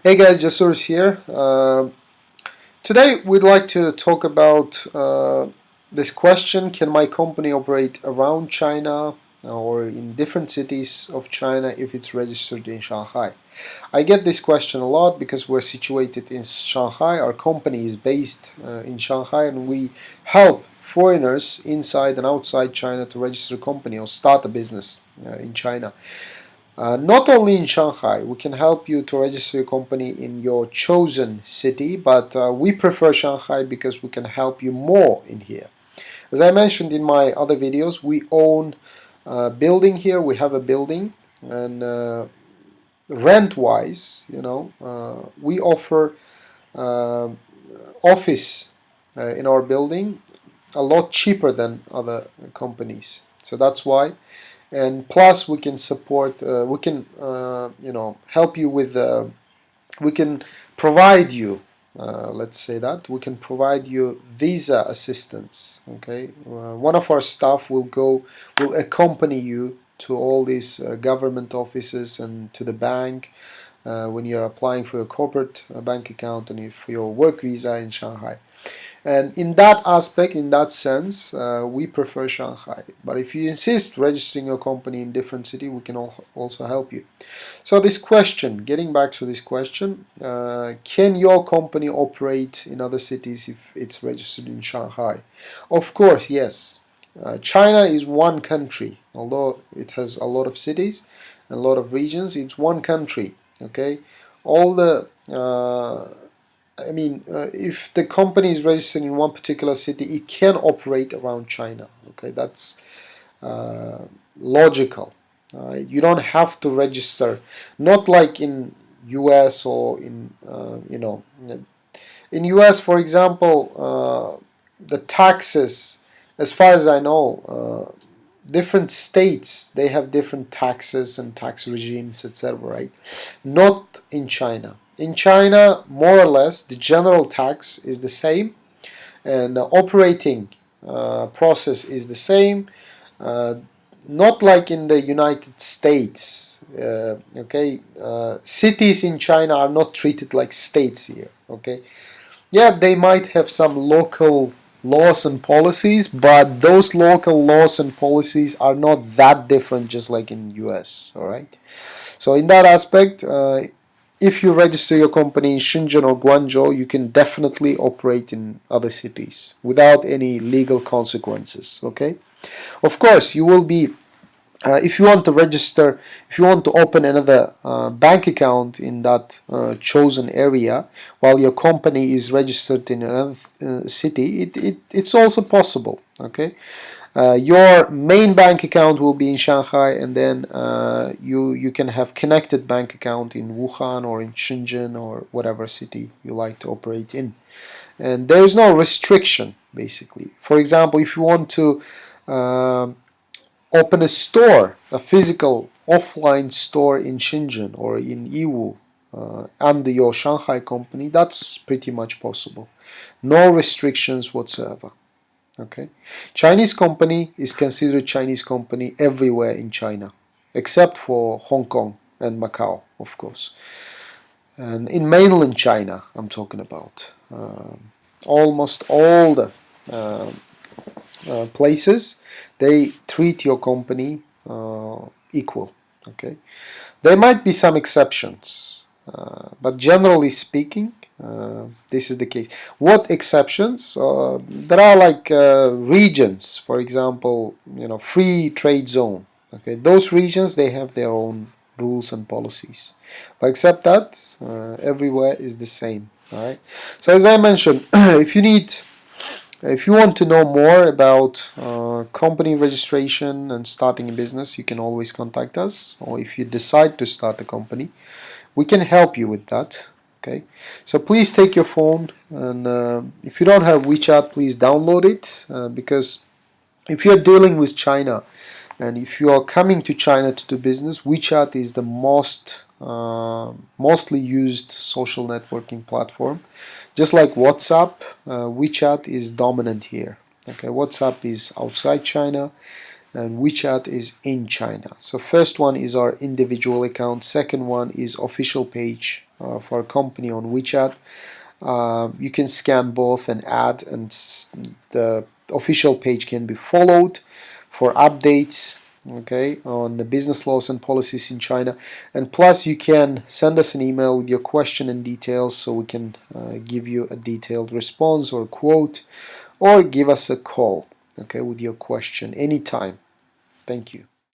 Hey guys, Jasur here. Today we'd like to talk about this question: can my company operate around China or in different cities of China if it's registered in Shanghai? I get this question a lot because we're situated in Shanghai. Our company is based in Shanghai, and we help foreigners inside and outside China to register a company or start a business in China. Not only in Shanghai, we can help you to register your company in your chosen city, but we prefer Shanghai because we can help you more in here. As I mentioned in my other videos, we own a building here. We have a building, and rent-wise, we offer uh, office in our building a lot cheaper than other companies. So that's why. And plus we can support, we can help you with, we can provide you, let's say that we can provide you visa assistance. Okay, one of our staff will accompany you to all these government offices and to the bank when you're applying for a corporate bank account and for your work visa in Shanghai. And in that aspect, in that sense, we prefer Shanghai. But if you insist registering your company in different city, we can also help you. So this question, getting back to this question, can your company operate in other cities if it's registered in Shanghai? Of course, yes. China is one country, although it has a lot of cities, a lot of regions. It's one country. Okay, all the if the company is registered in one particular city, it can operate around China. Okay, that's logical. You don't have to register, not like in US or in in US, for example, the taxes, as far as I know, different states, they have different taxes and tax regimes, etc. Right? Not in China. In China, more or less, the general tax is the same, and the operating process is the same. Not like in the United States. Cities in China are not treated like states here. Okay, yeah, they might have some local laws and policies, but those local laws and policies are not that different, just like in US. All right. So in that aspect, if you register your company in Shenzhen or Guangzhou, you can definitely operate in other cities without any legal consequences. Okay. Of course, you will be if you want to register, if you want to open another bank account in that chosen area while your company is registered in another city, it's also possible. Okay, your main bank account will be in Shanghai, and then you can have connected bank account in Wuhan or in Shenzhen or whatever city you like to operate in, and there is no restriction basically. For example, if you want to open a store, a physical offline store in Shenzhen or in Yiwu under your Shanghai company, that's pretty much possible. No restrictions whatsoever. Okay, Chinese company is considered Chinese company everywhere in China, except for Hong Kong and Macau, of course. And in mainland China, I'm talking about almost all the places, they treat your company equal. Okay, there might be some exceptions, but generally speaking, this is the case. What exceptions? There are like regions, for example, free trade zone. Okay, those regions, they have their own rules and policies, but except that, everywhere is the same. All right. So as I mentioned, if you want to know more about company registration and starting a business, you can always contact us. Or if you decide to start a company, we can help you with that. Okay, so please take your phone, and if you don't have WeChat, please download it, because if you're dealing with China and if you are coming to China to do business, WeChat is the mostly used social networking platform. Just like WhatsApp, WeChat is dominant here. Okay, WhatsApp is outside China, and WeChat is in China. So first one is our individual account. Second one is official page of our company on WeChat. You can scan both and add, and the official page can be followed for updates, okay, on the business laws and policies in China. And plus, you can send us an email with your question and details, so we can give you a detailed response or quote, or give us a call, okay, with your question anytime. Thank you.